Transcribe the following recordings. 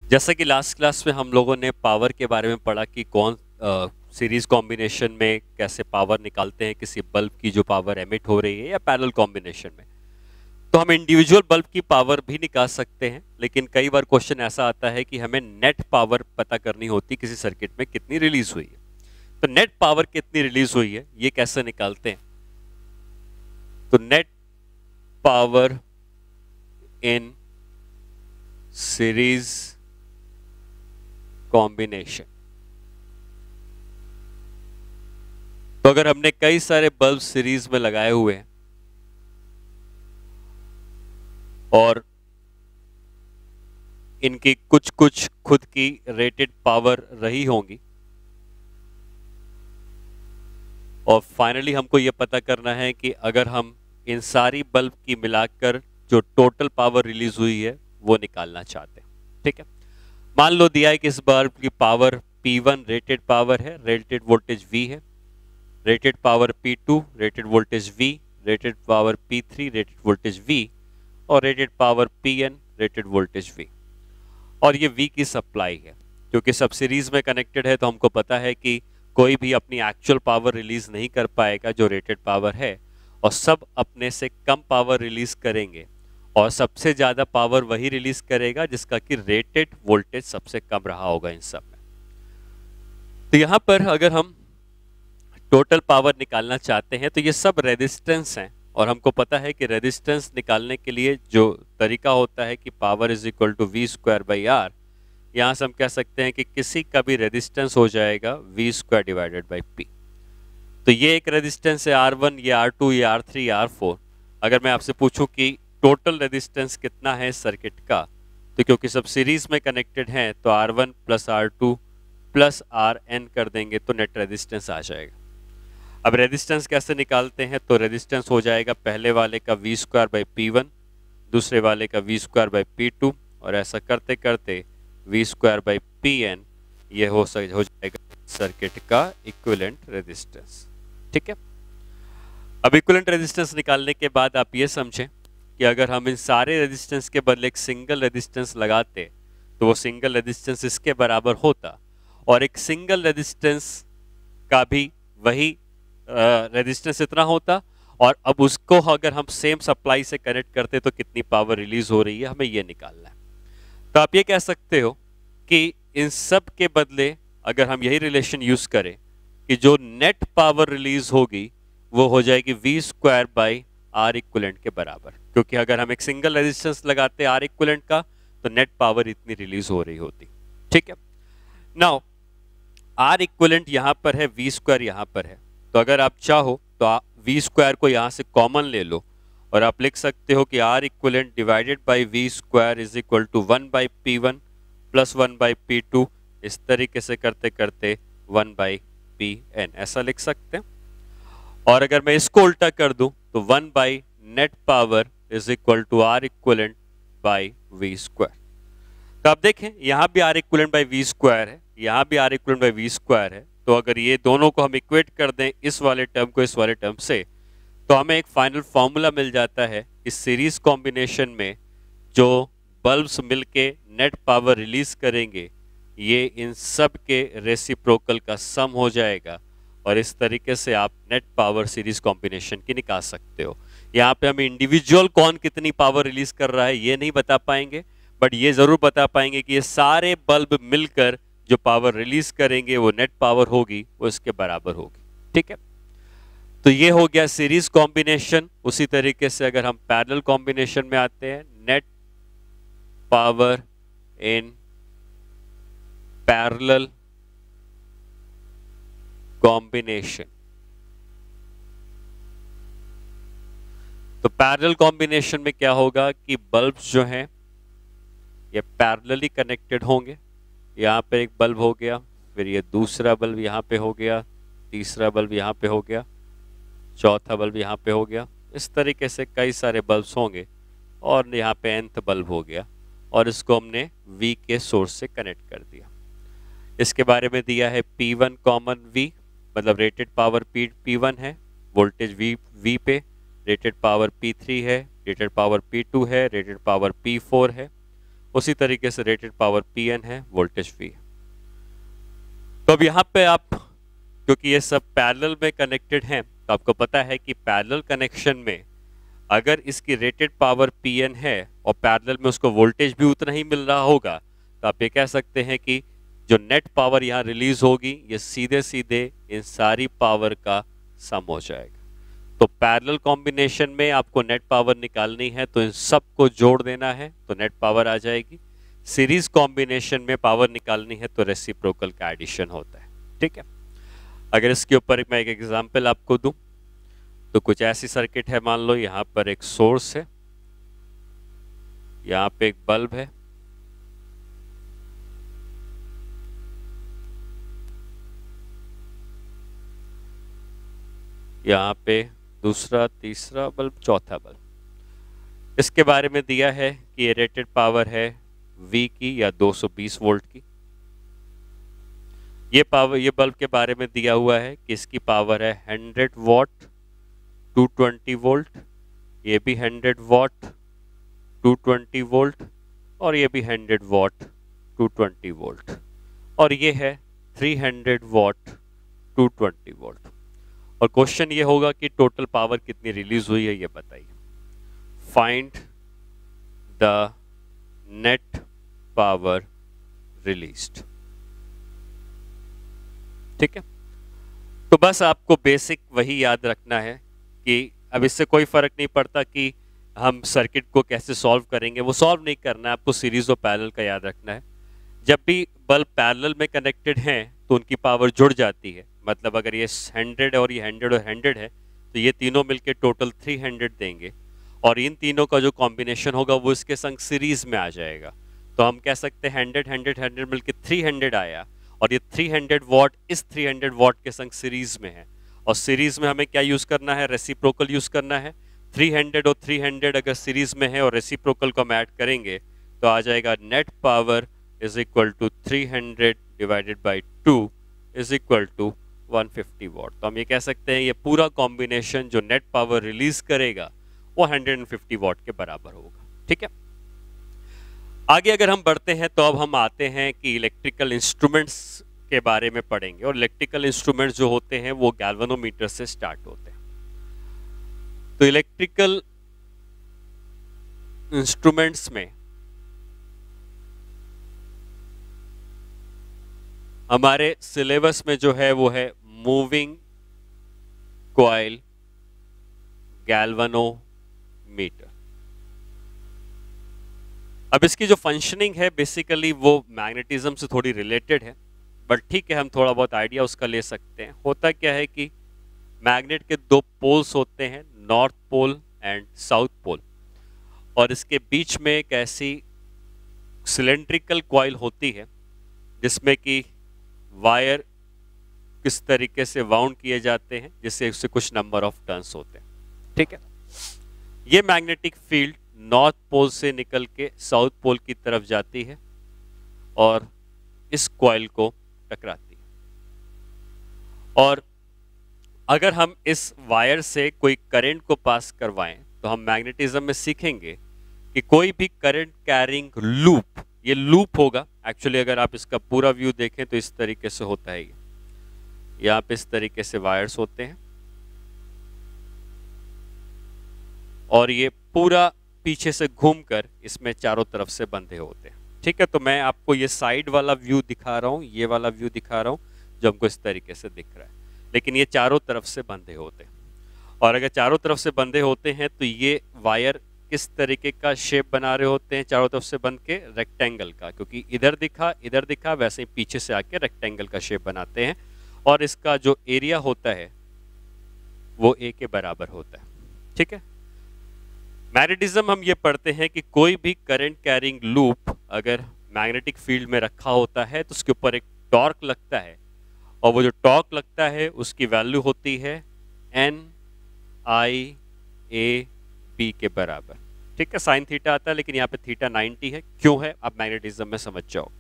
जैसा कि last class में हम लोगों ने पावर के बारे में पढ़ा कि कौन सीरीज कॉम्बिनेशन में कैसे पावर निकालते हैं किसी बल्ब की जो पावर एमिट हो रही है या पैरेलल कॉम्बिनेशन में। तो हम इंडिविजुअल बल्ब की पावर भी निकाल सकते हैं, लेकिन कई बार क्वेश्चन ऐसा आता है कि हमें नेट पावर पता करनी होती है किसी सर्किट में कितनी रिलीज हुई है। तो नेट पावर कितनी रिलीज हुई है ये कैसे निकालते हैं? तो net power in series combination. तो अगर हमने कई सारे बल्ब सीरीज में लगाए हुए हैं और इनकी कुछ कुछ खुद की रेटेड पावर रही होंगी और फाइनली हमको यह पता करना है कि अगर हम इन सारी बल्ब की मिलाकर जो टोटल पावर रिलीज हुई है वो निकालना चाहते हैं। ठीक है, मान लो दिया है कि इस बल्ब की पावर P1 रेटेड पावर है, रेटेड वोल्टेज V है, rated power P2 rated voltage V, rated power P3 rated voltage V और rated power Pn rated voltage V। और ये V की सप्लाई है। क्योंकि सब सीरीज में कनेक्टेड है तो हमको पता है कि कोई भी अपनी एक्चुअल पावर रिलीज नहीं कर पाएगा जो रेटेड पावर है, और सब अपने से कम पावर रिलीज करेंगे और सबसे ज्यादा पावर वही रिलीज करेगा जिसका कि रेटेड वोल्टेज सबसे कम रहा होगा इन सब में। तो यहां पर अगर हम टोटल पावर निकालना चाहते हैं तो ये सब रेजिस्टेंस हैं, और हमको पता है कि रेजिस्टेंस निकालने के लिए जो तरीका होता है कि power is equal to V square by R. यहाँ से हम कह सकते हैं कि किसी का भी रेजिस्टेंस हो जाएगा V square divided by P. तो ये एक रेजिस्टेंस है R1, ये R2, ये R3, ये R4। अगर मैं आपसे पूछूं कि टोटल रेजिस्टेंस कितना है सर्किट का, तो क्योंकि सब सीरीज में कनेक्टेड हैं तो R1 plus R2 plus Rn कर देंगे तो नेट रेजिस्टेंस आ जाएगा। अब रेजिस्टेंस कैसे निकालते हैं? तो रेजिस्टेंस हो जाएगा पहले वाले का वी स्क्वायर बाई P1, दूसरे वाले का वी स्क्वायर बाई P2, और ऐसा करते करते वी स्क्वायर बाई Pn ये हो जाएगा सर्किट का इक्विवेलेंट रेजिस्टेंस। ठीक है, अब इक्विवेलेंट रेजिस्टेंस निकालने के बाद आप ये समझें कि अगर हम इन सारे रेजिस्टेंस के बदले एक सिंगल रेजिस्टेंस लगाते तो वो सिंगल रेजिस्टेंस इसके बराबर होता, और एक सिंगल रेजिस्टेंस का भी वही रेजिस्टेंस इतना होता, और अब उसको अगर हम सेम सप्लाई से कनेक्ट करते तो कितनी पावर रिलीज हो रही है हमें ये निकालना है। तो आप ये कह सकते हो कि इन सब के बदले अगर हम यही रिलेशन यूज करें कि जो नेट पावर रिलीज होगी वो हो जाएगी V square by R equivalent के बराबर, क्योंकि अगर हम एक सिंगल रेजिस्टेंस लगाते आर इक्विवेलेंट का तो नेट पावर इतनी रिलीज हो रही होती। ठीक है, नाउ आर इक्विवेलेंट यहां पर है, वी स्क्वायर यहां पर है, तो अगर आप चाहो तो वी स्क्वायर को यहां से कॉमन ले लो और आप लिख सकते हो कि R equivalent divided by V square is equal to 1 by P1 plus 1 by P2, इस तरीके से करते करते 1 बाई Pn ऐसा लिख सकते हैं। और अगर मैं इसको उल्टा कर दूं तो 1 by net power is equal to R equivalent by V square. तो आप देखें यहां भी R equivalent by V square है, यहां भी R equivalent by V square है। तो अगर ये दोनों को हम इक्वेट कर दें इस वाले टर्म को इस वाले टर्म से, तो हमें एक फाइनल फॉर्मूला मिल जाता है इस सीरीज कॉम्बिनेशन में जो बल्ब्स मिलके नेट पावर रिलीज करेंगे ये इन सब के रेसिप्रोकल का सम हो जाएगा, और इस तरीके से आप नेट पावर सीरीज कॉम्बिनेशन की निकाल सकते हो। यहाँ पे हम इंडिविजुअल कौन कितनी पावर रिलीज कर रहा है ये नहीं बता पाएंगे, बट ये जरूर बता पाएंगे कि ये सारे बल्ब मिलकर जो पावर रिलीज करेंगे वो नेट पावर होगी वो इसके बराबर होगी। ठीक है, तो ये हो गया सीरीज कॉम्बिनेशन। उसी तरीके से अगर हम पैरेलल कॉम्बिनेशन में आते हैं, net power in parallel combination. तो पैरेलल कॉम्बिनेशन में क्या होगा कि बल्ब्स जो हैं ये पैरेलली कनेक्टेड होंगे। यहाँ पे एक बल्ब हो गया, फिर ये दूसरा बल्ब यहाँ पे हो गया, तीसरा बल्ब यहाँ पे हो गया, चौथा बल्ब यहाँ पे हो गया। इस तरीके से कई सारे बल्ब्स होंगे और यहाँ पे nth बल्ब हो गया, और इसको हमने V के सोर्स से कनेक्ट कर दिया। इसके बारे में दिया है P1 कॉमन V, मतलब रेटेड पावर P1 है, वोल्टेज V पे, रेटेड पावर P3 है, रेटेड पावर P2 है, रेटेड पावर P4 है, उसी तरीके से रेटेड पावर Pn है, वोल्टेज V है। तो अब यहाँ पे आप, क्योंकि ये सब पैरेलल में कनेक्टेड हैं, तो आपको पता है कि पैरेलल कनेक्शन में अगर इसकी रेटेड पावर Pn है और पैरेलल में उसको वोल्टेज भी उतना ही मिल रहा होगा, तो आप ये कह सकते हैं कि जो नेट पावर यहाँ रिलीज होगी ये सीधे सीधे इन सारी पावर का सम हो जाएगा। तो पैरेलल कॉम्बिनेशन में आपको नेट पावर निकालनी है तो इन सब को जोड़ देना है तो नेट पावर आ जाएगी। सीरीज कॉम्बिनेशन में पावर निकालनी है तो रेसिप्रोकल का एडिशन होता है। ठीक है, अगर इसके ऊपर मैं एक एग्जांपल आपको दूं तो कुछ ऐसी सर्किट है, मान लो यहाँ पर एक सोर्स है, यहाँ पे एक बल्ब है, यहाँ पे दूसरा, तीसरा बल्ब, चौथा बल्ब। इसके बारे में दिया है कि ये रेटेड पावर है V की या 220 वोल्ट की। ये बल्ब के बारे में दिया हुआ है कि इसकी पावर है 100 वॉट 220 वोल्ट, ये भी 100 वॉट 220 वोल्ट और ये भी 100 वॉट 220 वोल्ट और ये है 300 वॉट 220 वोल्ट। और क्वेश्चन ये होगा कि टोटल पावर कितनी रिलीज हुई है ये बताइए। Find the net power released. ठीक है, तो बस आपको बेसिक वही याद रखना है कि अब इससे कोई फर्क नहीं पड़ता कि हम सर्किट को कैसे सॉल्व करेंगे, वो सॉल्व नहीं करना है, आपको सीरीज और पैरेलल का याद रखना है। जब भी बल्ब पैरेलल में कनेक्टेड हैं तो उनकी पावर जुड़ जाती है, मतलब अगर ये 100 और ये 100 और 100 है तो ये तीनों मिलके टोटल 300 देंगे और इन तीनों का जो कॉम्बिनेशन होगा वो इसके संग सीरीज में आ जाएगा। तो हम कह सकते हैं 100 100 100 मिलके 300 आया और ये 300 वॉट इस 300 वॉट के संग सीरीज में है और सीरीज में हमें क्या यूज करना है, रेसिप्रोकल यूज करना है। 300 और 300 अगर सीरीज में है और रेसिप्रोकल को हम ऐड करेंगे तो आ जाएगा net power is equal to 300 divided by 2 is equal to 150 watt. तो हम ये कह सकते हैं ये पूरा कॉम्बिनेशन जो नेट पावर रिलीज करेगा वो 150 वॉट के बराबर होगा। ठीक है, आगे अगर हम बढ़ते हैं तो अब हम आते हैं कि इलेक्ट्रिकल इंस्ट्रूमेंट्स के बारे में पढ़ेंगे और इलेक्ट्रिकल इंस्ट्रूमेंट्स जो होते हैं वो गैल्वेनोमीटर से स्टार्ट होते हैं। तो इलेक्ट्रिकल इंस्ट्रूमेंट्स में हमारे सिलेबस में जो है वो है मूविंग कॉइल गैल्वेनोमीटर। अब इसकी जो फंक्शनिंग है बेसिकली वो मैग्नेटिज्म से थोड़ी रिलेटेड है, बट ठीक है हम थोड़ा बहुत आइडिया उसका ले सकते हैं। होता क्या है कि मैग्नेट के दो पोल्स होते हैं, north pole and south pole, और इसके बीच में एक ऐसी सिलेंड्रिकल कॉइल होती है जिसमें कि वायर किस तरीके से वाउंड किए जाते हैं जिससे उससे कुछ नंबर ऑफ टर्न्स होते हैं। ठीक है, ये मैग्नेटिक फील्ड नॉर्थ पोल से निकल के साउथ पोल की तरफ जाती है और इस कॉइल को टकराती है। और अगर हम इस वायर से कोई करंट को पास करवाएं तो हम मैग्नेटिज्म में सीखेंगे कि कोई भी करंट कैरिंग लूप, ये लूप होगा एक्चुअली, अगर आप इसका पूरा व्यू देखें तो इस तरीके से होता है। यहाँ पे इस तरीके से वायर्स होते हैं और ये पूरा पीछे से घूमकर इसमें चारों तरफ से बंधे होते हैं। ठीक है, तो मैं आपको ये साइड वाला व्यू दिखा रहा हूँ, ये वाला व्यू दिखा रहा हूँ जो हमको इस तरीके से दिख रहा है, लेकिन ये चारों तरफ से बंधे होते हैं। और अगर चारों तरफ से बंधे होते हैं तो ये वायर किस तरीके का शेप बना रहे होते हैं, चारों तरफ से बंध के रेक्टेंगल का, क्योंकि इधर दिखा वैसे ही पीछे से आके रेक्टेंगल का शेप बनाते हैं और इसका जो एरिया होता है वो A के बराबर होता है। ठीक है, मैग्नेटिज्म हम ये पढ़ते हैं कि कोई भी करंट कैरिंग लूप अगर मैग्नेटिक फील्ड में रखा होता है तो उसके ऊपर एक टॉर्क लगता है और वो जो टॉर्क लगता है उसकी वैल्यू होती है NIAB के बराबर। ठीक है, साइन थीटा आता है लेकिन यहाँ पे थीटा 90 है, क्यों है आप मैग्नेटिज्म में समझ जाओ,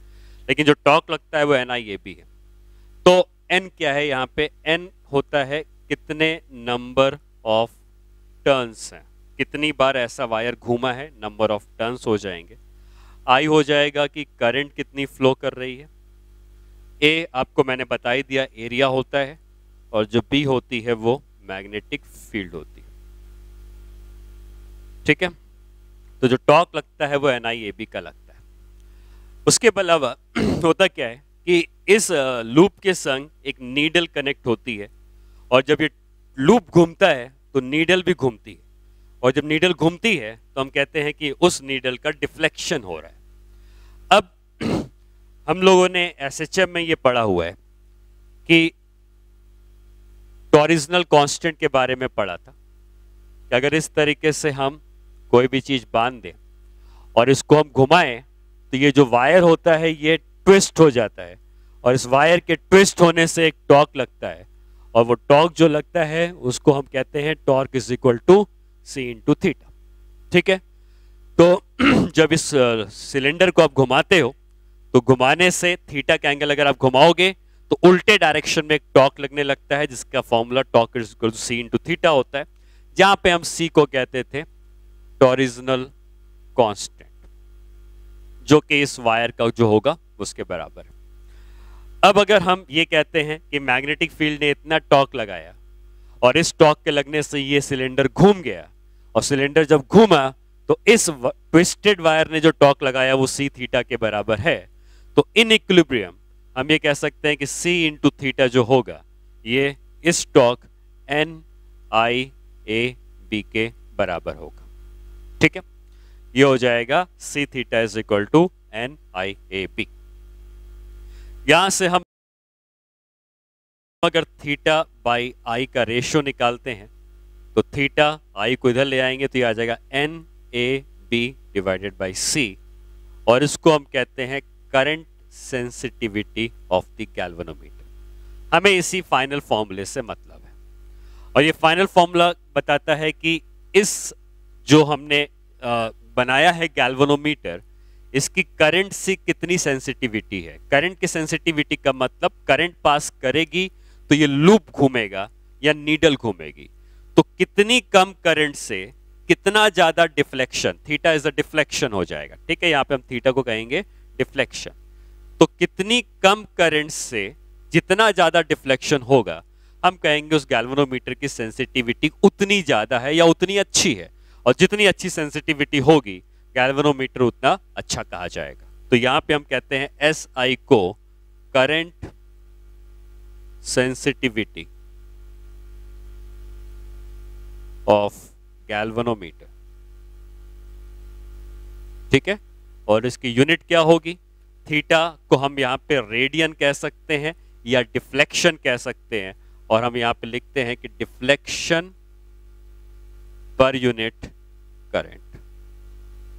लेकिन जो टॉर्क लगता है वो NIAB है। तो N क्या है, यहाँ पे N होता है कितने नंबर ऑफ टर्न्स हैं, कितनी बार ऐसा वायर घूमा है, नंबर ऑफ टर्न्स हो जाएंगे। आई हो जाएगा कि करंट कितनी फ्लो कर रही है, ए आपको मैंने बता ही दिया एरिया होता है, और जो बी होती है वो मैग्नेटिक फील्ड होती है। ठीक है, तो जो टॉर्क लगता है वो NIAB का लगता है। उसके अलावा होता क्या है कि इस लूप के संग एक नीडल कनेक्ट होती है, और जब ये लूप घूमता है तो नीडल भी घूमती है, और जब नीडल घूमती है तो हम कहते हैं कि उस नीडल का डिफ्लेक्शन हो रहा है। अब हम लोगों ने SHM में ये पढ़ा हुआ है कि टॉरिजनल कांस्टेंट के बारे में पढ़ा था कि अगर इस तरीके से हम कोई भी चीज बांध दें और इसको हम घुमाएं तो ये जो वायर होता है ये ट्विस्ट हो जाता है, और इस वायर के ट्विस्ट होने से एक टॉर्क लगता है, और वो टॉर्क जो लगता है उसको हम कहते हैं torque is equal to C into theta. ठीक है, तो जब इस सिलेंडर को आप घुमाते हो तो घुमाने से थीटा का एंगल अगर आप घुमाओगे तो उल्टे डायरेक्शन में एक टॉर्क लगने लगता है, जिसका formula torque is equal to C into theta होता है, जहां पे हम C को कहते थे टॉरिजनल कांस्टेंट, जो कि इस वायर का जो होगा उसके बराबर है। अब अगर हम ये कहते हैं कि मैग्नेटिक फील्ड ने इतना टॉर्क लगाया और इस टॉर्क के लगने से ये सिलेंडर घूम गया, और सिलेंडर जब घूमा तो इस ट्विस्टेड वायर ने जो टॉर्क लगाया वो C थीटा के बराबर है, तो इन इक्विलिब्रियम हम ये कह सकते हैं कि C इंटू थीटा जो होगा ये इस टॉर्क NIAB के बराबर होगा। ठीक है, ये हो जाएगा C theta is equal to NIAB। यहां से हम अगर थीटा बाई आई का रेशियो निकालते हैं तो थीटा आई को इधर ले आएंगे तो ये आ जाएगा NAB डिवाइडेड बाई C, और इसको हम कहते हैं current sensitivity of the galvanometer. हमें इसी फाइनल फॉर्मूले से मतलब है, और ये फाइनल फॉर्मूला बताता है कि इस जो हमने बनाया है गैल्वेनोमीटर, इसकी करंट से कितनी सेंसिटिविटी है। करंट की सेंसिटिविटी का मतलब करंट पास करेगी तो ये लूप घूमेगा या नीडल घूमेगी, तो कितनी कम करंट से कितना ज्यादा deflection, theta is a deflection हो जाएगा। ठीक है, यहां पे हम थीटा को कहेंगे डिफ्लेक्शन, तो कितनी कम करंट से जितना ज्यादा डिफ्लेक्शन होगा हम कहेंगे उस गैल्वेनोमीटर की सेंसिटिविटी उतनी ज्यादा है या उतनी अच्छी है, और जितनी अच्छी सेंसिटिविटी होगी गैल्वेनोमीटर उतना अच्छा कहा जाएगा। तो यहां पे हम कहते हैं SI को करंट सेंसिटिविटी ऑफ गैल्वेनोमीटर। ठीक है, और इसकी यूनिट क्या होगी, थीटा को हम यहां पे रेडियन कह सकते हैं या डिफ्लेक्शन कह सकते हैं, और हम यहां पे लिखते हैं कि डिफ्लेक्शन पर यूनिट करंट।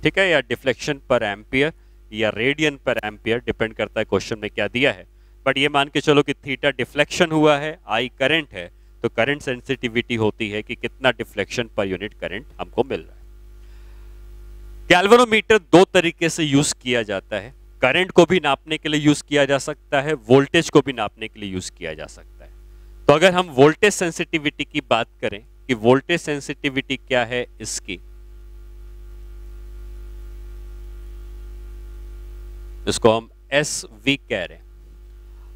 ठीक है, या डिफ्लेक्शन पर एम्पियर या रेडियन पर एम्पियर, डिपेंड करता है क्वेश्चन में क्या दिया है, बट ये मान के चलो कि थीटा डिफ्लेक्शन हुआ है, आई करंट है, तो करंट सेंसिटिविटी होती है कि कितना डिफ्लेक्शन पर यूनिट करंट हमको मिल रहा है। गैल्वेनोमीटर दो तरीके से यूज किया जाता है, करंट को भी नापने के लिए यूज किया जा सकता है, वोल्टेज को भी नापने के लिए यूज किया जा सकता है। तो अगर हम वोल्टेज सेंसिटिविटी की बात करें कि वोल्टेज सेंसिटिविटी क्या है इसकी, इसको हम SV कह रहे हैं,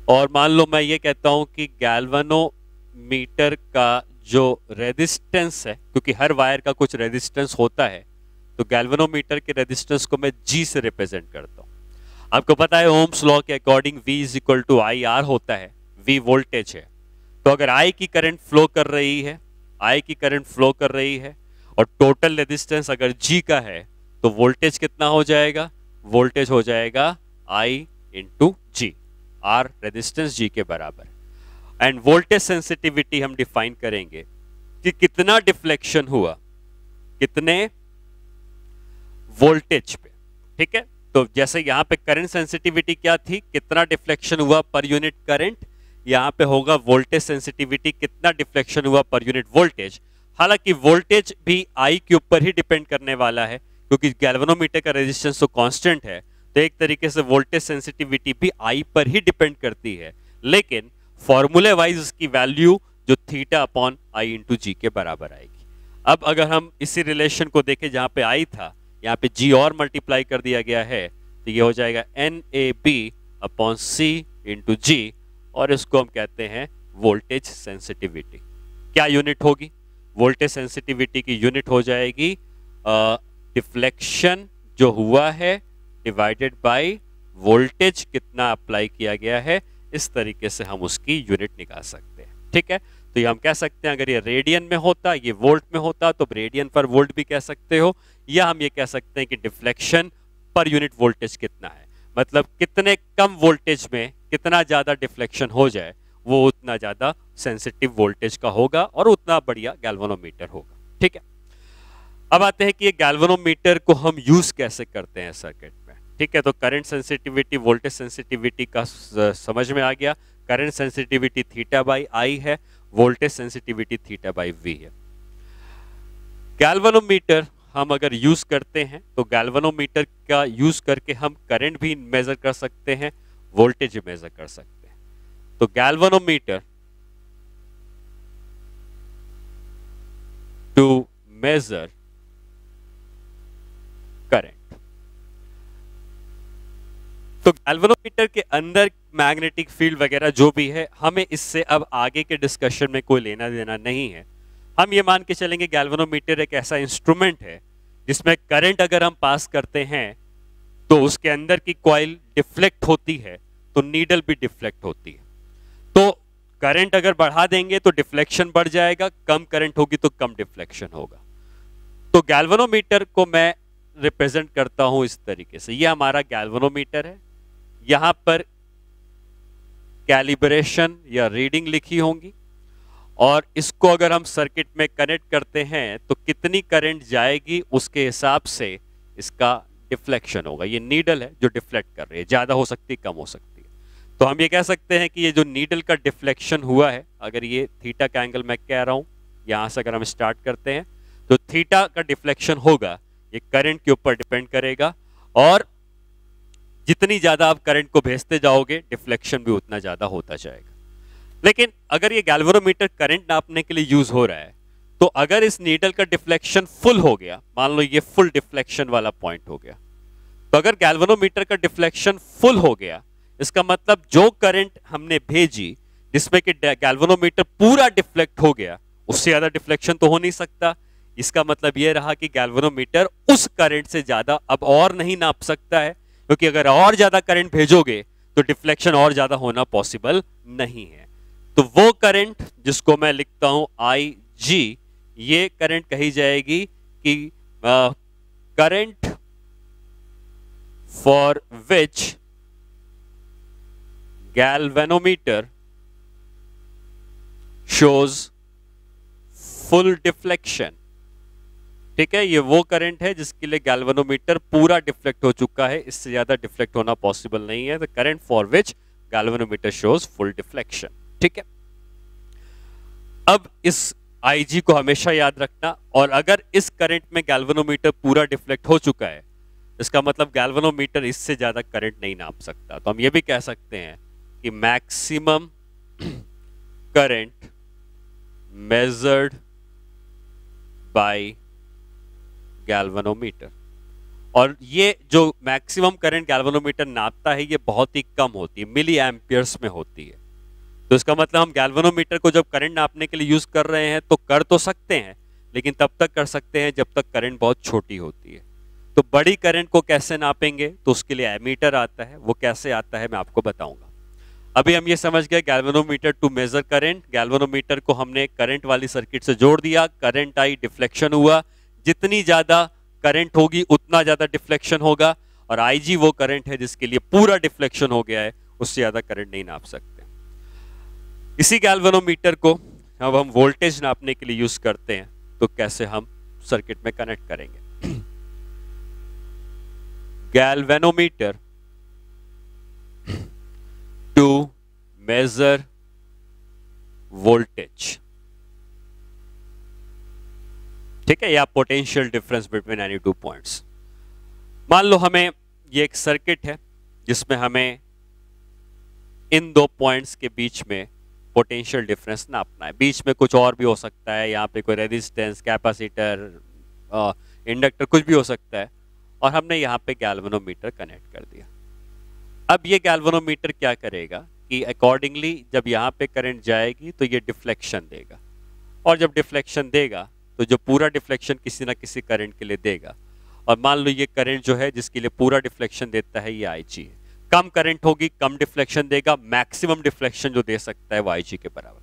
और मान लो मैं ये कहता हूं कि गैल्वेनोमीटर का जो रेजिस्टेंस है, क्योंकि हर वायर का कुछ रेजिस्टेंस होता है, तो गैल्वेनोमीटर के रेजिस्टेंस को मैं G से रिप्रेजेंट करता हूं। आपको पता है ओम्स लॉ के according V is equal to IR होता है, V वोल्टेज है, तो अगर I की करंट फ्लो कर रही है, I की करंट फ्लो कर रही है और टोटल रेजिस्टेंस अगर G का है, तो वोल्टेज कितना हो जाएगा, वोल्टेज हो जाएगा I into G, R resistance G के बराबर। एंड वोल्टेज सेंसिटिविटी हम डिफाइन करेंगे कि कितना डिफ्लेक्शन हुआ कितने वोल्टेज पे। ठीक है, तो जैसे यहां पे करंट सेंसिटिविटी क्या थी, कितना डिफ्लेक्शन हुआ पर यूनिट करंट, यहां पे होगा वोल्टेज सेंसिटिविटी कितना डिफ्लेक्शन हुआ पर यूनिट वोल्टेज। हालांकि वोल्टेज भी I के ऊपर ही डिपेंड करने वाला है, क्योंकि गैल्वेनोमीटर का रेजिस्टेंस तो कांस्टेंट है, तो एक तरीके से वोल्टेज सेंसिटिविटी भी I पर ही डिपेंड करती है, लेकिन फॉर्मूले वाइज इसकी वैल्यू जो theta upon I into G के बराबर आएगी। अब अगर हम इसी रिलेशन को देखें जहां पे I था, यहाँ पे G और मल्टीप्लाई कर दिया गया है, तो ये हो जाएगा NAB/C/G, और इसको हम कहते हैं वोल्टेज सेंसिटिविटी। क्या यूनिट होगी? वोल्टेज सेंसिटिविटी की यूनिट हो जाएगी डिफ्लेक्शन जो हुआ है डिवाइडेड बाय वोल्टेज कितना अप्लाई किया गया है। इस तरीके से हम उसकी यूनिट निकाल सकते हैं। ठीक है, तो ये हम कह सकते हैं अगर ये रेडियन में होता, ये वोल्ट में होता, तो रेडियन पर वोल्ट भी कह सकते हो, या हम ये कह सकते हैं कि डिफ्लेक्शन पर यूनिट वोल्टेज कितना है, मतलब कितने कम वोल्टेज में कितना ज्यादा डिफ्लेक्शन हो जाए वो उतना ज्यादा सेंसिटिव वोल्टेज का होगा और उतना बढ़िया गैल्वेनोमीटर होगा। ठीक है, अब आते हैं कि ये गैल्वेनोमीटर को हम यूज कैसे करते हैं सर्किट में। ठीक है, तो करंट सेंसिटिविटी वोल्टेज सेंसिटिविटी का समझ में आ गया। करंट सेंसिटिविटी θ/I है, वोल्टेज सेंसिटिविटी θ/V है। गैल्वेनोमीटर हम अगर यूज करते हैं तो गैल्वेनोमीटर का यूज करके हम करंट भी मेजर कर सकते हैं, वोल्टेज भी मेजर कर सकते हैं। तो गैल्वेनोमीटर टू मेजर करंट, तो गैल्वेनोमीटर के अंदर मैग्नेटिक फील्ड वगैरह जो भी है, हमें इससे अब आगे के डिस्कशन में कोई लेना देना नहीं है। हम ये मान के चलेंगे गैल्वेनोमीटर एक ऐसा इंस्ट्रूमेंट है जिसमें करंट अगर हम पास करते हैं तो उसके अंदर की कॉइल डिफ्लेक्ट होती है, तो नीडल भी डिफ्लेक्ट होती है। तो करंट अगर बढ़ा देंगे तो डिफ्लेक्शन बढ़ जाएगा, कम करंट होगी तो कम डिफ्लेक्शन होगा। तो गैल्वेनोमीटर को मैं रिप्रेजेंट करता हूं इस तरीके से। ये हमारा गैल्वेनोमीटर है, यहां पर कैलिब्रेशन या रीडिंग लिखी होंगी, और इसको अगर हम सर्किट में कनेक्ट करते हैं तो कितनी करंट जाएगी उसके हिसाब से इसका डिफ्लेक्शन होगा। ये नीडल है जो डिफ्लेक्ट कर रही है, ज्यादा हो सकती है, कम हो सकती है। तो हम ये कह सकते हैं कि ये जो नीडल का डिफ्लेक्शन हुआ है, अगर ये थीटा का एंगल मैं कह रहा हूं, यहां से अगर हम स्टार्ट करते हैं तो थीटा का डिफ्लेक्शन होगा, ये करंट के ऊपर डिपेंड करेगा, और जितनी ज्यादा आप करंट को भेजते जाओगे डिफ्लेक्शन भी उतना ज्यादा होता जाएगा। लेकिन अगर ये गैल्वेनोमीटर करंट नापने के लिए यूज हो रहा है, तो अगर इस नीडल का डिफ्लेक्शन फुल हो गया, मान लो ये फुल डिफ्लेक्शन वाला पॉइंट हो गया, तो अगर गैल्वेनोमीटर का डिफ्लेक्शन फुल हो गया, इसका मतलब जो करंट हमने भेजी जिसमें कि गैल्वेनोमीटर पूरा डिफ्लेक्ट हो गया, उससे ज्यादा डिफ्लेक्शन तो हो नहीं सकता। इसका मतलब यह रहा कि गैल्वेनोमीटर उस करंट से ज्यादा अब और नहीं नाप सकता है, क्योंकि अगर और ज्यादा करंट भेजोगे तो डिफ्लेक्शन और ज्यादा होना पॉसिबल नहीं है। तो वो करंट जिसको मैं लिखता हूं IG, ये करंट कही जाएगी कि current for which galvanometer shows full deflection. ठीक है, ये वो करंट है जिसके लिए गैल्वेनोमीटर पूरा डिफ्लेक्ट हो चुका है, इससे ज्यादा डिफ्लेक्ट होना पॉसिबल नहीं है। The current for which galvanometer shows full deflection. ठीक है, अब इस IG को हमेशा याद रखना, और अगर इस करंट में गैल्वेनोमीटर पूरा डिफ्लेक्ट हो चुका है, इसका मतलब गैल्वेनोमीटर इससे ज्यादा करंट नहीं नाप सकता। तो हम ये भी कह सकते हैं कि maximum current measured by galvanometer, और ये जो मैक्सिमम करंट गैल्वेनोमीटर नापता है ये बहुत ही कम होती है, मिली एम्पियर्स में होती है। तो इसका मतलब हम गैल्वेनोमीटर को जब करंट नापने के लिए यूज कर रहे हैं तो कर तो सकते हैं, लेकिन तब तक कर सकते हैं जब तक करंट बहुत छोटी होती है। तो बड़ी करंट को कैसे नापेंगे, तो उसके लिए एमीटर आता है, वो कैसे आता है मैं आपको बताऊंगा। अभी हम ये समझ गए galvanometer to measure current. Galvanometer को हमने करंट वाली सर्किट से जोड़ दिया, करंट आई, डिफ्लेक्शन हुआ, जितनी ज्यादा करंट होगी उतना ज्यादा डिफ्लेक्शन होगा, और IG वो करंट है जिसके लिए पूरा डिफ्लेक्शन हो गया है, उससे ज्यादा करंट नहीं नाप सकते। इसी गैल्वेनोमीटर को अब हम वोल्टेज नापने के लिए यूज करते हैं, तो कैसे हम सर्किट में कनेक्ट करेंगे। Galvanometer to measure voltage. ठीक है, या potential difference between any two points. मान लो हमें ये एक सर्किट है जिसमें हमें इन दो पॉइंट्स के बीच में पोटेंशियल डिफरेंस नापना है। बीच में कुछ और भी हो सकता है, यहाँ पे कोई रेजिस्टेंस, कैपेसिटर, इंडक्टर, कुछ भी हो सकता है। और हमने यहाँ पे गैल्वेनोमीटर कनेक्ट कर दिया। अब ये गैल्वेनोमीटर क्या करेगा कि अकॉर्डिंगली जब यहाँ पे करंट जाएगी तो ये डिफ्लेक्शन देगा, और जब डिफ्लेक्शन देगा तो जो पूरा डिफ्लेक्शन किसी ना किसी करंट के लिए देगा, और मान लो ये करंट जो है जिसके लिए पूरा डिफ्लेक्शन देता है ये IG है। कम करंट होगी कम डिफ्लेक्शन देगा, मैक्सिमम डिफ्लेक्शन जो दे सकता है वो IG के बराबर।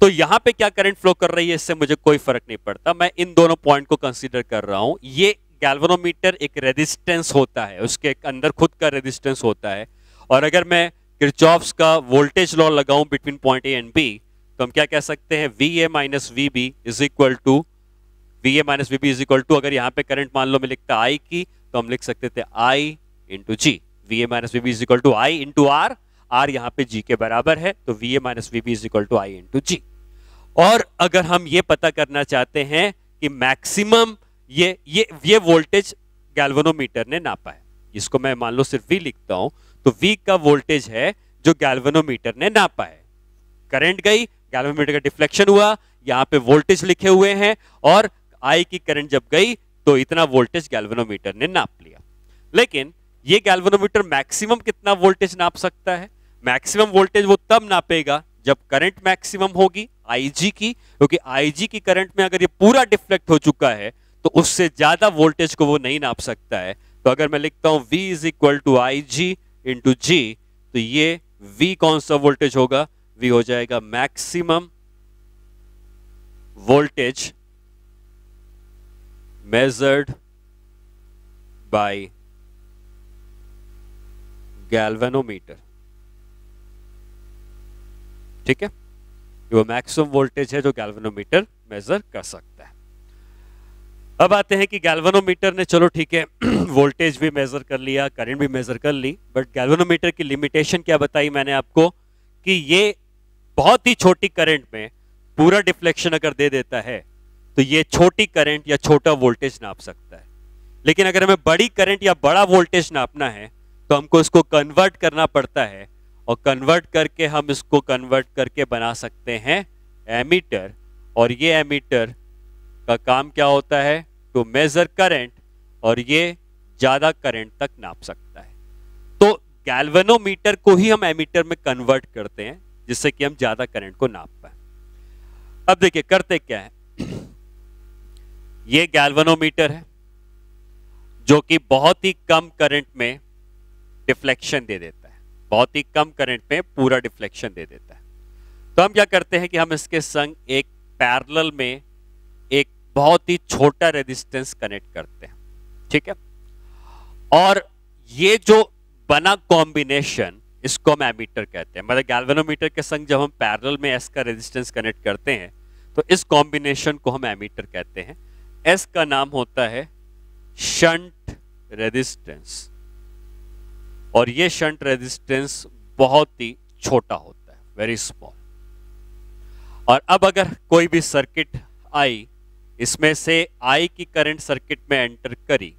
तो यहां पे क्या करंट फ्लो कर रही है इससे मुझे कोई फर्क नहीं पड़ता, मैं इन दोनों पॉइंट को कंसीडर कर रहा हूं। ये गैल्वेनोमीटर एक रेजिस्टेंस होता है, उसके अंदर खुद का रेजिस्टेंस होता है, और अगर मैं किरचॉफ्स का वोल्टेज लॉ लगाऊं between point A and B तो हम क्या कह सकते हैं, VA minus VB is equal to VA minus VB is equal to, अगर यहाँ पे करंट मान लो मैं लिखता I की तो हम लिख सकते थे I into G। VA minus VB is equal to I into R, R यहाँ पे G के बराबर है तो VA minus VB is equal to I into G। और अगर हम ये पता करना चाहते हैं कि मैक्सिमम ये वोल्टेज गैल्वेनोमीटर ने नापा है, जिसको मैं मान लो सिर्फ V लिखता हूं, तो V का वोल्टेज है जो गैल्वेनोमीटर ने नापा है। करंट गई, गैल्वेनोमीटर का डिफ्लेक्शन हुआ, यहाँ पे वोल्टेज लिखे हुए हैं, और I की करंट जब गई तो इतना वोल्टेज गैल्वेनोमीटर ने नाप लिया। लेकिन ये गैल्वेनोमीटर मैक्सिमम कितना वोल्टेज नाप सकता है? मैक्सिमम वोल्टेज वो तब नापेगा जब करंट मैक्सिमम होगी IG की, क्योंकि IG की करंट में अगर ये पूरा डिफ्लेक्ट हो चुका है तो उससे ज्यादा वोल्टेज को वो नहीं नाप सकता है। तो अगर मैं लिखता हूं V is equal to IG into G, तो ये V कौन सा वोल्टेज होगा? V हो जाएगा maximum voltage measured by galvanometer. ठीक है, वो मैक्सिमम वोल्टेज है जो गैल्वेनोमीटर मेजर कर सकता है। अब आते हैं कि गैल्वेनोमीटर ने, चलो ठीक है वोल्टेज भी मेजर कर लिया, करंट भी मेजर कर ली, बट गैल्वेनोमीटर की लिमिटेशन क्या बताई मैंने आपको कि ये बहुत ही छोटी करंट में पूरा डिफ्लेक्शन अगर दे देता है तो ये छोटी करंट या छोटा वोल्टेज नाप सकता है। लेकिन अगर हमें बड़ी करंट या बड़ा वोल्टेज नापना है तो हमको इसको कन्वर्ट करना पड़ता है, और कन्वर्ट करके हम इसको कन्वर्ट करके बना सकते हैं एमीटर, और ये एमीटर का काम क्या होता है? टू मेजर करंट, और ये ज्यादा करंट तक नाप सकता है। तो गैल्वेनोमीटर को ही हम एमीटर में कन्वर्ट करते हैं जिससे कि हम ज्यादा करंट को नाप पाए। अब देखिए करते क्या है, ये गैल्वेनोमीटर है जो कि बहुत ही कम करंट में डिफ्लेक्शन दे देता है, बहुत ही कम करंट में पूरा डिफ्लेक्शन दे देता है। तो हम क्या करते हैं कि हम इसके संग एक पैरेलल में एक बहुत ही छोटा रेजिस्टेंस कनेक्ट करते हैं। ठीक है, और ये जो बना कॉम्बिनेशन इसको हम एमीटर कहते हैं। मतलब गैल्वेनोमीटर के संग जब हम पैरेलल में S का रेजिस्टेंस कनेक्ट करते हैं तो इस कॉम्बिनेशन को हम एमीटर कहते हैं। S का नाम होता है शंट रेजिस्टेंस, और ये शंट रेजिस्टेंस बहुत ही छोटा होता है, वेरी स्मॉल। और अब अगर कोई भी सर्किट आई, इसमें से I की करंट सर्किट में एंटर करी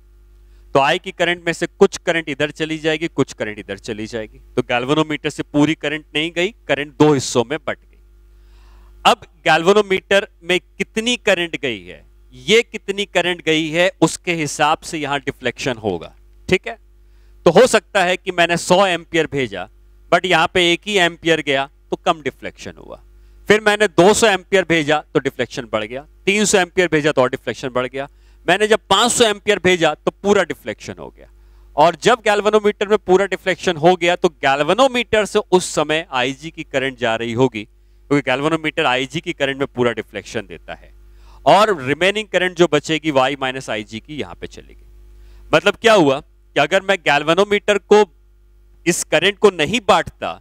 तो I की करंट में से कुछ करंट इधर चली जाएगी, कुछ करंट इधर चली जाएगी। तो गैल्वेनोमीटर से पूरी करंट नहीं गई, करंट दो हिस्सों में बट गई। अब गैल्वेनोमीटर में कितनी करंट गई है, ये कितनी करंट गई है उसके हिसाब से यहां डिफ्लेक्शन होगा। ठीक है, तो हो सकता है कि मैंने 100 एम्पियर भेजा बट यहां पे 1 ही एम्पियर गया तो कम डिफ्लेक्शन हुआ। फिर मैंने 200 एम्पियर भेजा तो डिफ्लेक्शन बढ़ गया, 300 एम्पियर भेजा तो और डिफ्लेक्शन बढ़ गया, मैंने जब 500 एम्पियर भेजा तो पूरा डिफ्लेक्शन हो गया। और जब गैल्वेनोमीटर में पूरा डिफ्लेक्शन हो गया तो गैल्वेनोमीटर से उस समय IG की करंट जा रही होगी, क्योंकि गैल्वेनोमीटर IG की करंट में पूरा डिफ्लेक्शन देता है, और रिमेनिंग करंट जो बचेगी Y माइनस IG की यहां पे चलेगी। मतलब क्या हुआ कि अगर मैं गैल्वेनोमीटर को इस करंट को नहीं बांटता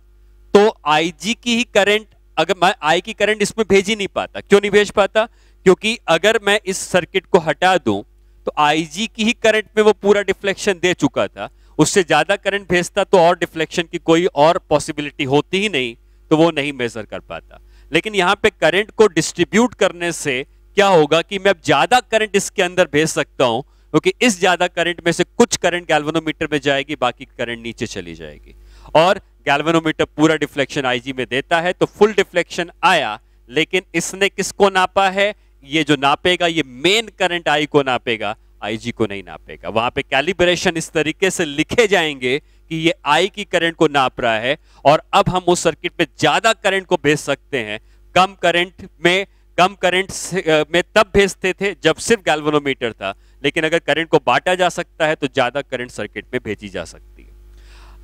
तो IG की ही करंट, अगर मैं I की करंट इसमें भेज ही नहीं पाता। क्यों नहीं भेज पाता? क्योंकि अगर मैं इस सर्किट को हटा दूं तो IG की ही करंट में वो पूरा डिफ्लेक्शन दे चुका था, उससे ज्यादा करंट भेजता तो और डिफ्लेक्शन की कोई और पॉसिबिलिटी होती ही नहीं, तो वो नहीं मेजर कर पाता। लेकिन यहां पे करंट को डिस्ट्रीब्यूट करने से क्या होगा कि मैं अब ज्यादा करंट इसके अंदर भेज सकता हूं, क्योंकि इस ज्यादा करंट में से कुछ करंट गैल्वेनोमीटर में जाएगी, बाकी करंट नीचे चली जाएगी। और गैल्वेनोमीटर पूरा डिफ्लेक्शन IG में देता है, तो फुल डिफ्लेक्शन आया, लेकिन इसने किसको नापा है? ये जो नापेगा ये मेन करंट I को नापेगा, IG को नहीं नापेगा। वहां पे कैलिब्रेशन इस तरीके से लिखे जाएंगे कि ये I की करंट को नाप रहा है, और अब हम उस सर्किट में ज्यादा करंट को भेज सकते हैं। कम करंट में तब भेजते थे जब सिर्फ गैल्वेनोमीटर था, लेकिन अगर करंट को बांटा जा सकता है तो ज्यादा करंट सर्किट में भेजी जा सकती है।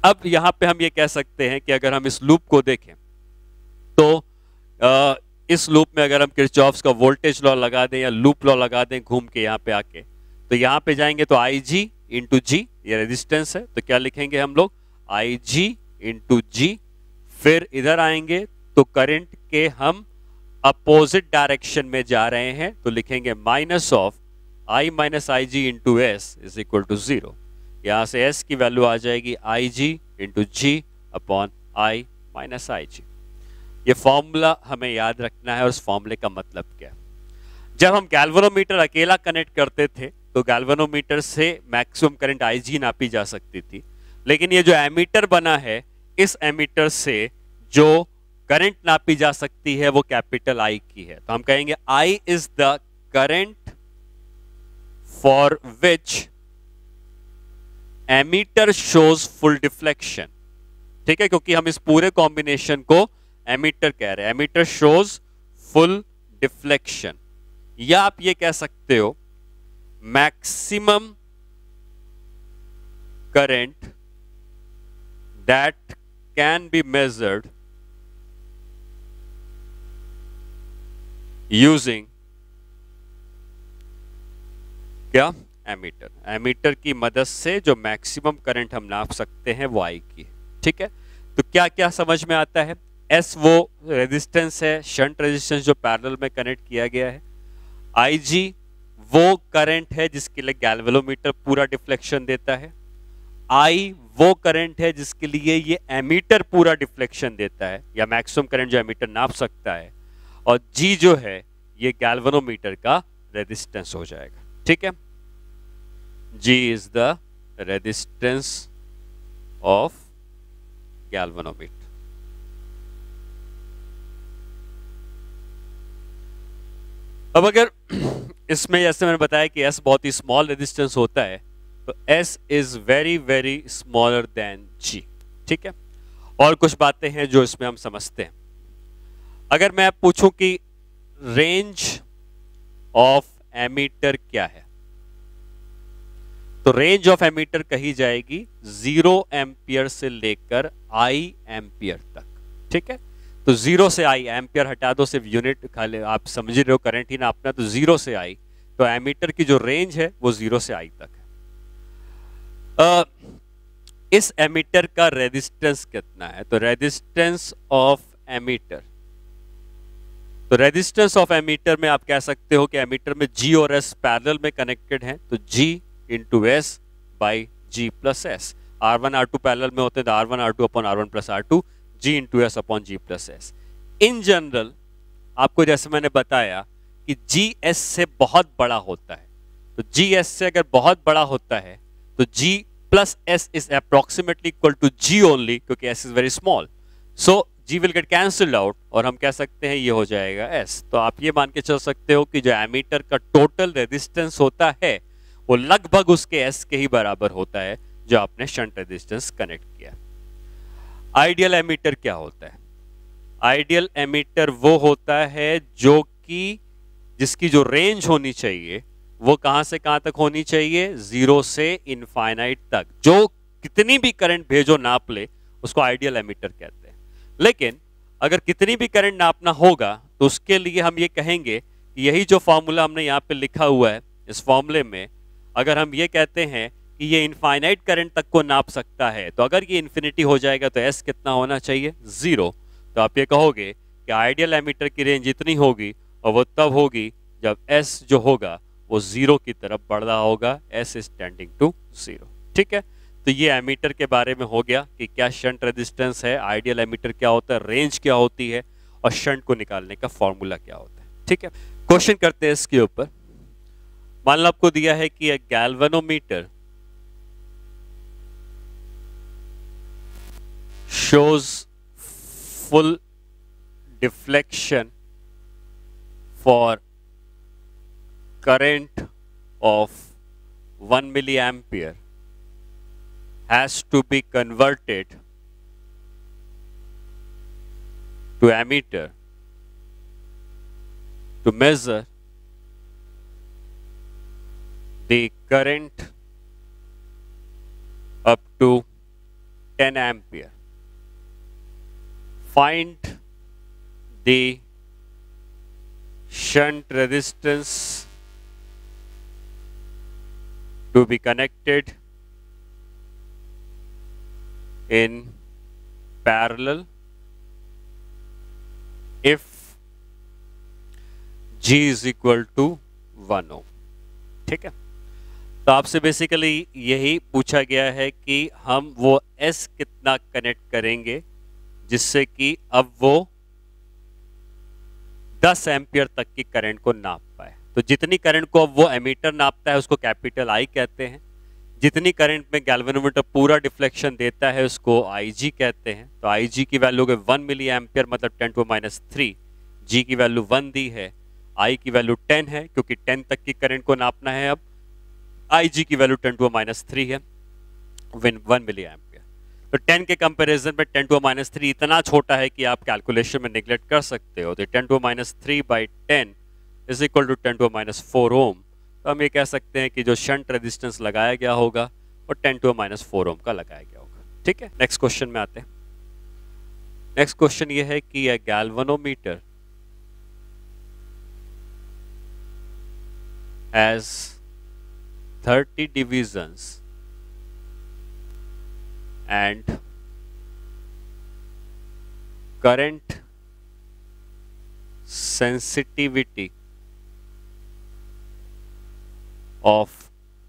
अब यहां पे हम ये कह सकते हैं कि अगर हम इस लूप को देखें तो इस लूप में अगर हम किरचॉफ्स का वोल्टेज लॉ लगा दें या लूप लॉ लगा दें घूम के यहाँ पे आके, तो यहाँ पे जाएंगे तो IG इंटू जी, ये रेजिस्टेंस है, तो क्या लिखेंगे हम लोग IG इंटू जी। फिर इधर आएंगे तो करंट के हम अपोजिट डायरेक्शन में जा रहे हैं, तो लिखेंगे minus of I minus I G into S is equal to 0। यहां से S की वैल्यू आ जाएगी IG into G upon I minus I G. ये फॉर्मूला हमें याद रखना है, और इस फॉर्मूले का मतलब क्या है। जब हम गैल्वेनोमीटर अकेला कनेक्ट करते थे तो गैल्वेनोमीटर से मैक्सिमम करंट IG नापी जा सकती थी, लेकिन ये जो एमीटर बना है, इस एमीटर से जो करंट नापी जा सकती है वो कैपिटल I की है। तो हम कहेंगे I is the current for which ammeter shows full deflection. ठीक है, क्योंकि हम इस पूरे कॉम्बिनेशन को एमीटर कह रहे हैं, एमीटर शोज फुल डिफ्लेक्शन। या आप ये कह सकते हो maximum current that can be measured using क्या, एमीटर। एमीटर की मदद से जो मैक्सिमम करंट हम नाप सकते हैं वो I की। ठीक है, तो क्या क्या समझ में आता है। S वो रेजिस्टेंस है, शंट रेजिस्टेंस जो पैरेलल में कनेक्ट किया गया है। IG वो करंट है जिसके लिए गैल्वेनोमीटर पूरा डिफ्लेक्शन देता है। I वो करंट है जिसके लिए ये एमीटर पूरा डिफ्लेक्शन देता है, या मैक्सिमम करंट जो एमीटर नाप सकता है। और G जो है ये गैल्वेनोमीटर का रेजिस्टेंस हो जाएगा। ठीक है, G is the resistance of galvanometer. अब अगर इसमें जैसे मैंने बताया कि S बहुत ही स्मॉल रेजिस्टेंस होता है, तो S is very very smaller than G। ठीक है, और कुछ बातें हैं जो इसमें हम समझते हैं। अगर मैं पूछूं कि रेंज ऑफ एमीटर क्या है, तो रेंज ऑफ एमीटर कही जाएगी 0 एम्पियर से लेकर I एम्पियर तक। ठीक है, तो 0 से I, एम्पियर हटा दो, सिर्फ यूनिट खाली आप समझ रहे हो, करंट ही नापना, तो 0 से I, तो एमीटर की जो रेंज है वो 0 से I तक है। इस एमीटर का रेजिस्टेंस कितना है, तो रेजिस्टेंस ऑफ एमीटर, तो रेजिस्टेंस ऑफ एमीटर में आप कह सकते हो कि एमीटर में G और S पैरेलल में कनेक्टेड हैं, तो G into S by G plus S. R1 R2 parallel में होते हैं तो R1 R2 upon R1 plus R2, G into S upon G plus S. In general आपको जैसे मैंने बताया कि GS से बहुत बड़ा होता है, तो GS से अगर बहुत बड़ा होता है तो G plus S is approximately equal to G only, क्योंकि S is very small, so G will get cancelled out, और हम कह सकते हैं ये हो जाएगा S। तो आप ये मान के चल सकते हो कि जो एमीटर का टोटल रेजिस्टेंस होता है वो लगभग उसके S के ही बराबर होता है जो आपने शंट रेजिस्टेंस कनेक्ट किया। आइडियल एमीटर क्या होता है, आइडियल एमीटर वो होता है जो कि जिसकी जो रेंज होनी चाहिए वो कहां से कहां तक होनी चाहिए, 0 से इनफाइनाइट तक, जो कितनी भी करंट भेजो नाप ले, उसको आइडियल एमीटर कहते हैं। लेकिन अगर कितनी भी करंट नापना होगा तो उसके लिए हम ये कहेंगे कि यही जो फॉर्मूला हमने यहाँ पे लिखा हुआ है, इस फॉर्मूले में अगर हम ये कहते हैं कि ये इनफाइनाइट करंट तक को नाप सकता है, तो अगर ये इन्फिनिटी हो जाएगा तो S कितना होना चाहिए, 0। तो आप ये कहोगे कि आइडियल एमीटर की रेंज इतनी होगी, और वो तब होगी जब S जो होगा वो 0 की तरफ बढ़ रहा होगा, S इज टेंडिंग टू 0। ठीक है, तो ये एमीटर के बारे में हो गया कि क्या शंट रेजिस्टेंस है, आइडियल एमीटर क्या होता है, रेंज क्या होती है, और शंट को निकालने का फॉर्मूला क्या होता है। ठीक है, क्वेश्चन करते हैं इसके ऊपर। मान लो आपको दिया है कि एक galvanometer shows full deflection for current of 1 milliampere has to be converted to ammeter to measure the current up to 10 ampere. Find the shunt resistance to be connected in parallel if G is equal to 1 ohm. ठीक है, तो आपसे basically यही पूछा गया है कि हम वो S कितना कनेक्ट करेंगे जिससे कि अब वो 10 एम्पियर तक की करंट को नाप पाए। तो जितनी करंट को अब वो एमीटर नापता है उसको कैपिटल आई कहते हैं, जितनी करंट में गैल्वेनोमीटर पूरा डिफ्लेक्शन देता है उसको IG कहते हैं। तो IG की वैल्यू है 1 मिली एम्पियर मतलब 10⁻3, G की वैल्यू 1 दी है, I की वैल्यू 10 है क्योंकि 10 तक की करंट को नापना है। अब IG की वैल्यू 10⁻3 है 1 मिली एम्पियर। तो 10 के कंपैरिजन में 10⁻3 इतना छोटा है कि आप कैलकुलेशन में निगलेक्ट कर सकते हो। तो 10⁻3/10 इज इक्वल टू 10⁻4 ओम। तो हम ये कह सकते हैं कि जो शंट रेजिस्टेंस लगाया गया होगा वो 10⁻4 ओम का लगाया गया होगा। ठीक है, नेक्स्ट क्वेश्चन में आते हैं। नेक्स्ट क्वेश्चन ये है कि a galvanometer has 30 divisions and current sensitivity of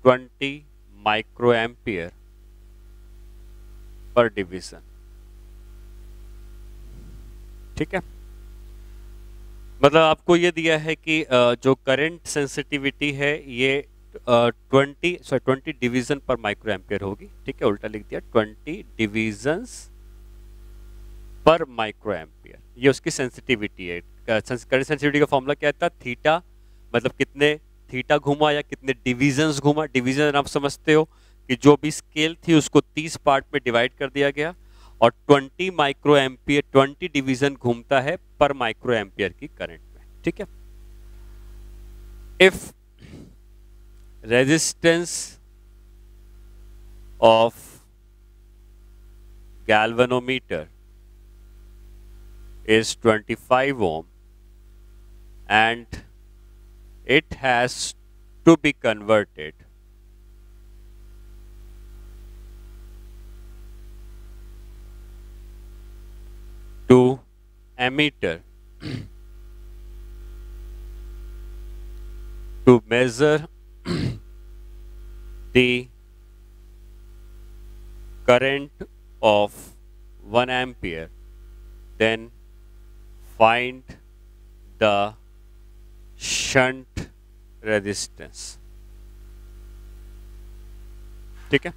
20 microampere per division। ठीक है, मतलब आपको ये दिया है कि जो करंट सेंसिटिविटी है ये 20 डिवीजन पर माइक्रो एम्पियर होगी। ठीक है, उल्टा लिख दिया 20 डिवीजन्स पर माइक्रो एम्पियर, ये उसकी सेंसिटिविटी है। करंट सेंसिटिविटी का फॉर्मूला क्या था? थीटा मतलब कितने थीटा घुमा या कितने डिवीजन्स घुमा। डिवीजन आप समझते हो कि जो भी स्केल थी उसको 30 पार्ट में डिवाइड कर दिया गया और 20 माइक्रो एम्पियर 20 डिवीजन घूमता है पर माइक्रो एम्पियर की करंट में। ठीक है, if resistance of galvanometer is 25 ohm and it has to be converted to ammeter to measure the current of 1 ampere, then find the shunt resistance। ठीक है,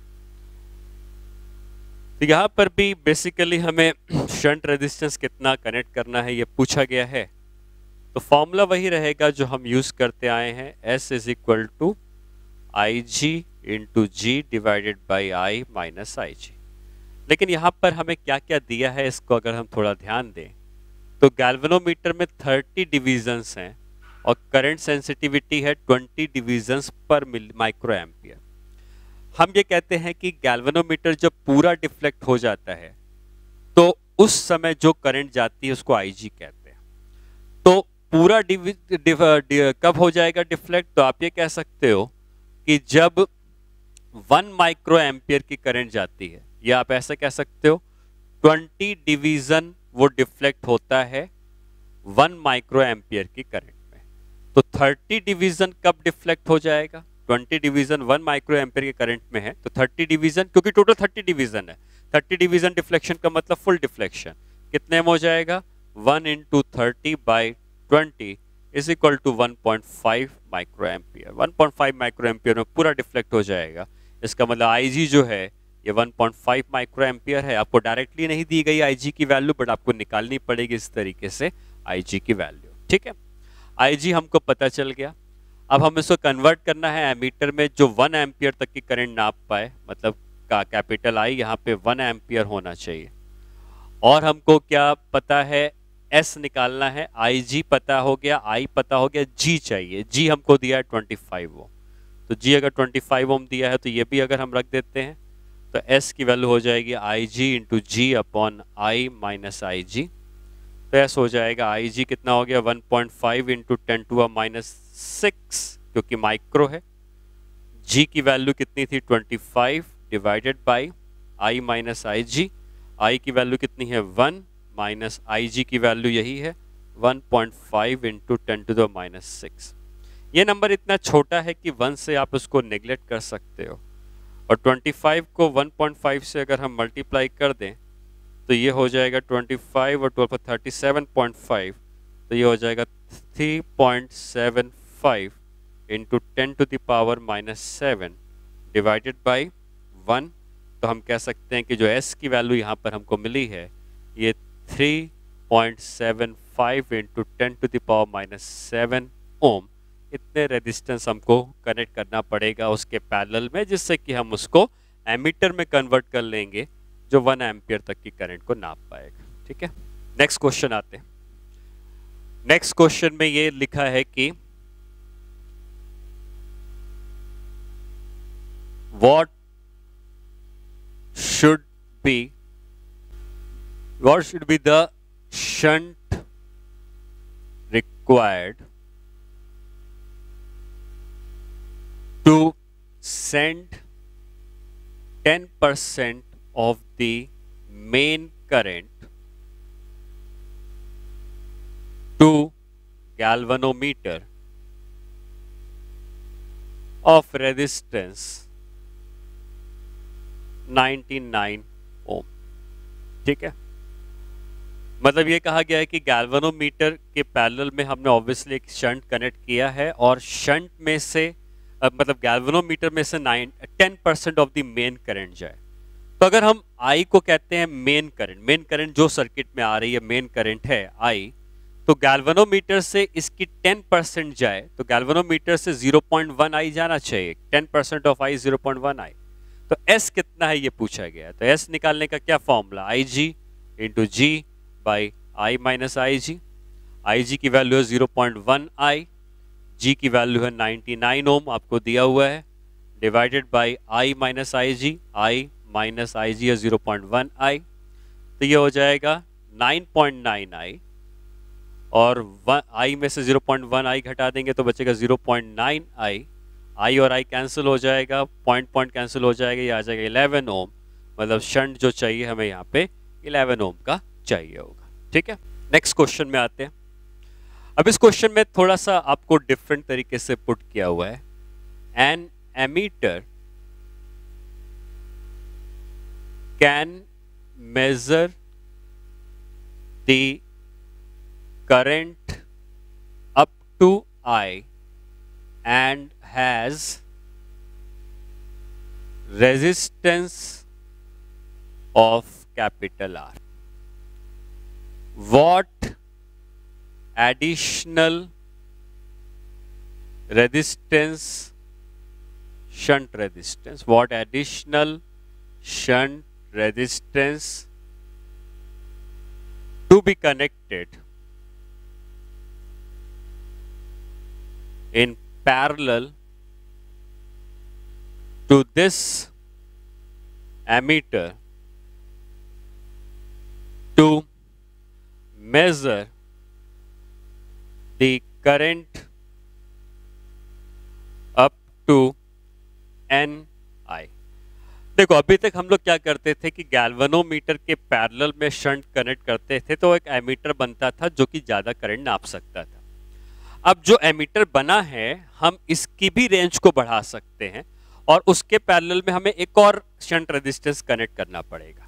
तो यहाँ पर भी बेसिकली हमें शंट रेजिस्टेंस कितना कनेक्ट करना है ये पूछा गया है। तो फॉर्मूला वही रहेगा जो हम यूज करते आए हैं, S is equal to IG into G divided by I minus IG। लेकिन यहाँ पर हमें क्या क्या दिया है इसको अगर हम थोड़ा ध्यान दें तो गैल्वेनोमीटर में 30 डिवीजन्स हैं और करंट सेंसिटिविटी है 20 डिवीजन्स पर माइक्रो एम्पियर। हम ये कहते हैं कि गैल्वेनोमीटर जब पूरा डिफ्लेक्ट हो जाता है तो उस समय जो करंट जाती है उसको IG कहते हैं। तो पूरा कब हो जाएगा डिफ्लेक्ट? तो आप ये कह सकते हो कि जब 1 माइक्रो एम्पियर की करंट जाती है, या आप ऐसा कह सकते हो 20 डिवीजन वो डिफ्लेक्ट होता है 1 माइक्रो एम्पियर की करंट में। तो 30 डिवीजन कब डिफ्लेक्ट हो जाएगा? 20 डिवीजन 1 माइक्रो एम्पियर के करंट में है तो 30 डिवीजन, क्योंकि टोटल 30 डिवीजन है, 30 डिवीजन डिफ्लेक्शन का मतलब फुल डिफ्लेक्शन कितने में हो जाएगा? 1 into 30 by 20 is equal to 1.5 micro ampere. 1.5 micro ampere में पूरा डिफ्लेक्ट हो जाएगा। इसका मतलब IG जो है ये 1.5 माइक्रो एम्पियर है। आपको डायरेक्टली नहीं दी गई IG की वैल्यू, बट आपको निकालनी पड़ेगी इस तरीके से IG की वैल्यू। ठीक है, IG हमको पता चल गया। अब हम इसको कन्वर्ट करना है एमीटर में जो 1 एम्पियर तक की करंट नाप पाए, मतलब का कैपिटल आई यहाँ पे 1 एम्पियर होना चाहिए। और हमको क्या पता है, एस निकालना है, आई जी पता हो गया, आई पता हो गया, जी चाहिए। जी हमको दिया है 25 ओम, तो जी अगर 25 ओम दिया है तो ये भी अगर हम रख देते हैं तो एस की वैल्यू हो जाएगी I G into G upon I minus I G. तो एस हो जाएगा आई जी कितना हो गया 1.5 इंटू 10⁻⁶ क्योंकि माइक्रो है। जी की वैल्यू कितनी थी 25 divided by I minus I G. आई की वैल्यू कितनी है 1 माइनस आई जी की वैल्यू यही है 1.5 इंटू 10⁻⁶। ये नंबर इतना छोटा है कि 1 से आप उसको नेग्लेक्ट कर सकते हो, और 25 को 1.5 से अगर हम मल्टीप्लाई कर दें तो ये हो जाएगा 25 और 12 37.5, तो ये हो जाएगा 3.75 इंटू 10⁻⁻7 डिवाइडेड बाई 1। तो हम कह सकते हैं कि जो s की वैल्यू यहाँ पर हमको मिली है ये 3.75 इंटू 10⁻⁷ ओम। इतने रेजिस्टेंस हमको कनेक्ट करना पड़ेगा उसके पैरेलल में, जिससे कि हम उसको एमीटर में कन्वर्ट कर लेंगे जो 1 एम्पियर तक की करंट को नाप पाएगा। ठीक है, नेक्स्ट क्वेश्चन आते हैं। नेक्स्ट क्वेश्चन में ये लिखा है कि what should be the shunt required to send 10% of the main current to galvanometer of resistance 99 ओम। ठीक है, मतलब ये कहा गया है कि गैल्वेनोमीटर के पैरेलल में हमने ऑब्वियसली एक शंट कनेक्ट किया है, और शंट में से मतलब गैल्वेनोमीटर में से 10% ऑफ द मेन करंट जाए। तो अगर हम आई को कहते हैं मेन करंट जो सर्किट में आ रही है मेन करंट है आई, तो गैल्वेनोमीटर से इसकी 10% जाए तो गैल्वेनोमीटर से 0.1 आई जाना चाहिए। 10% ऑफ आई 0.1 आई, तो S कितना है ये पूछा गया है। तो S निकालने का क्या formula, I G into G by I minus I G. I G की वैल्यू है 0.1 आई, जी की वैल्यू है 99 ओम आपको दिया हुआ है, divided by I minus I G. I minus I G है 0.1 आई, तो ये हो जाएगा 9.9 आई, और आई में से 0.1 आई घटा देंगे तो बचेगा 0.9 आई। आई और आई कैंसिल हो जाएगा, पॉइंट कैंसिल हो जाएगा, ये आ जाएगा 11 ओम। मतलब शंट जो चाहिए हमें यहाँ पे 11 ओम का चाहिए होगा। ठीक है, नेक्स्ट क्वेश्चन में आते हैं। अब इस क्वेश्चन में थोड़ा सा आपको डिफरेंट तरीके से पुट किया हुआ है। An ammeter can measure the current up to I and has resistance of capital R. What additional resistance, shunt resistance, what additional shunt resistance to be connected in parallel to this ammeter to measure the current up to NI। देखो अभी तक हम लोग क्या करते थे कि galvanometer के पैरेलल में शंट कनेक्ट करते थे तो एक एमीटर बनता था जो कि ज्यादा करंट नाप सकता था। अब जो एमीटर बना है हम इसकी भी रेंज को बढ़ा सकते हैं और उसके पैरेलल में हमें एक और शंट रेजिस्टेंस कनेक्ट करना पड़ेगा।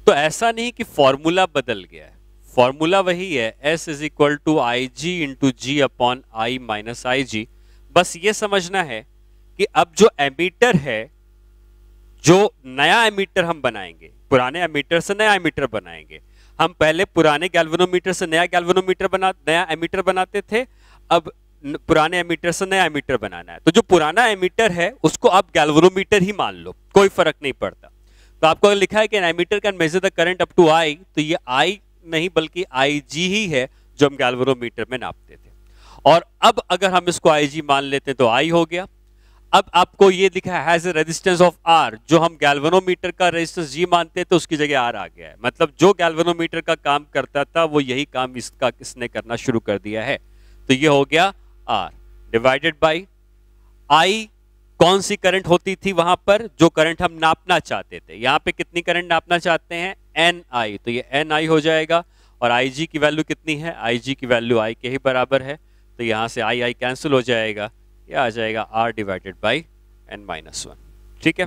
तो ऐसा नहीं कि फॉर्मूला बदल गया है, फॉर्मूला वही है, S is equal to I G into G upon I minus I G. बस ये समझना है कि अब जो एमीटर है, जो नया एमीटर हम बनाएंगे, पुराने एमीटर से नया एमीटर बनाएंगे। हम पहले पुराने गैल्वेनोमीटर से नया एमीटर बनाते थे। अब पुराने एमीटर से नया एमीटर बनाना है, तो जो पुराना एमीटर है उसको आप गैल्वेनोमीटर ही मान लो, कोई फर्क नहीं पड़ता। तो आपको लिखा है कि an ammeter can measure the current up to I, तो ये आई नहीं बल्कि आई जी ही है जो हम गैल्वेनोमीटर में नापते थे। और अब अगर हम इसको आई जी मान लेते हैं तो आई हो गया। अब आपको ये दिखा has a resistance of R, जो हम गैल्वेनोमीटर का रेजिस्टेंस जी मानते थे उसकी जगह आर आ गया है, मतलब जो गैल्वेनोमीटर का काम करता था वो यही काम इसने करना शुरू कर दिया है। तो ये हो गया आर डिवाइडेड बाई आई। कौन सी करंट होती थी वहां पर, जो करंट हम नापना चाहते थे। यहां पे कितनी करंट नापना चाहते हैं, एन आई, तो ये एन आई हो जाएगा। और आई जी की वैल्यू कितनी है, आई जी की वैल्यू आई के ही बराबर है, तो यहां से आई आई कैंसिल हो जाएगा, ये आ जाएगा R divided by N minus one. ठीक है।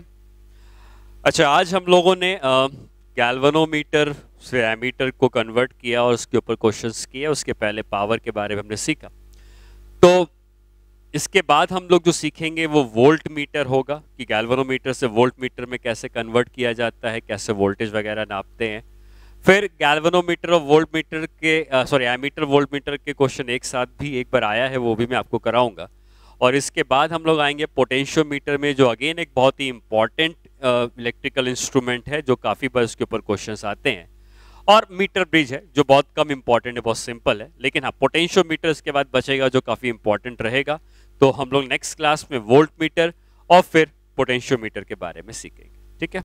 अच्छा, आज हम लोगों ने गैल्वेनोमीटर से एमीटर को कन्वर्ट किया और उसके ऊपर क्वेश्चंस किए। उसके पहले पावर के बारे में हमने सीखा। तो इसके बाद हम लोग जो सीखेंगे वो वोल्ट मीटर होगा, कि गैल्वेनोमीटर से वोल्ट मीटर में कैसे कन्वर्ट किया जाता है, कैसे वोल्टेज वगैरह नापते हैं। फिर गैल्वेनोमीटर और वोल्ट मीटर के सॉरी एमीटर वोल्ट मीटर के क्वेश्चन एक साथ भी एक बार आया है, वो भी मैं आपको कराऊंगा। और इसके बाद हम लोग आएंगे पोटेंशियोमीटर में, जो अगेन एक बहुत ही इंपॉर्टेंट इलेक्ट्रिकल इंस्ट्रूमेंट है, जो काफ़ी बार उसके ऊपर क्वेश्चंस आते हैं। और मीटर ब्रिज है जो बहुत कम इंपॉर्टेंट है, बहुत सिंपल है। लेकिन हाँ, पोटेंशियोमीटर इसके बाद बचेगा जो काफ़ी इंपॉर्टेंट रहेगा। तो हम लोग नेक्स्ट क्लास में वोल्ट मीटर और फिर पोटेंशियोमीटर के बारे में सीखेंगे। ठीक है।